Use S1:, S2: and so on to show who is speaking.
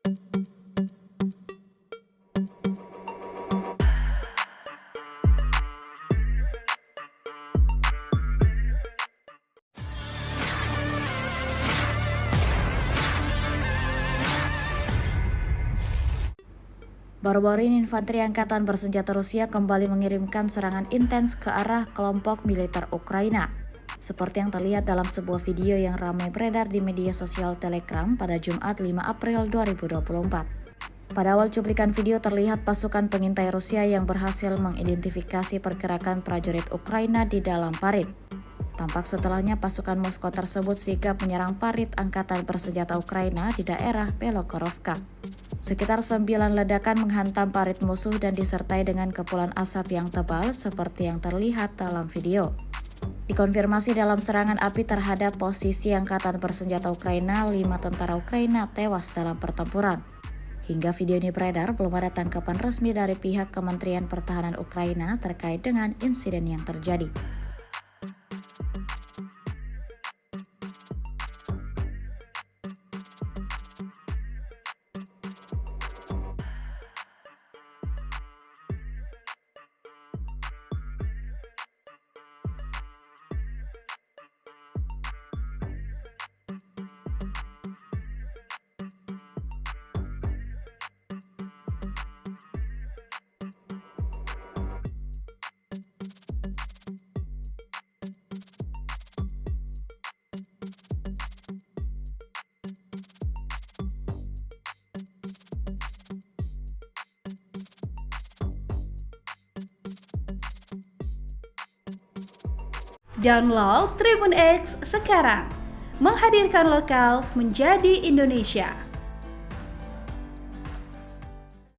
S1: Baru-baru ini infanteri Angkatan Bersenjata Rusia kembali mengirimkan serangan intens ke arah kelompok militer Ukraina. Seperti yang terlihat dalam sebuah video yang ramai beredar di media sosial Telegram pada Jumat 5 April 2024. Pada awal cuplikan video terlihat pasukan pengintai Rusia yang berhasil mengidentifikasi pergerakan prajurit Ukraina di dalam parit. Tampak setelahnya pasukan Moskow tersebut sigap menyerang parit Angkatan Bersenjata Ukraina di daerah Belgorovka. Sekitar 9 ledakan menghantam parit musuh dan disertai dengan kepulan asap yang tebal seperti yang terlihat dalam video. Dikonfirmasi dalam serangan api terhadap posisi Angkatan Bersenjata Ukraina, 5 tentara Ukraina tewas dalam pertempuran. Hingga video ini beredar, belum ada tanggapan resmi dari pihak Kementerian Pertahanan Ukraina terkait dengan insiden yang terjadi.
S2: Download Tribun X sekarang, menghadirkan lokal menjadi Indonesia.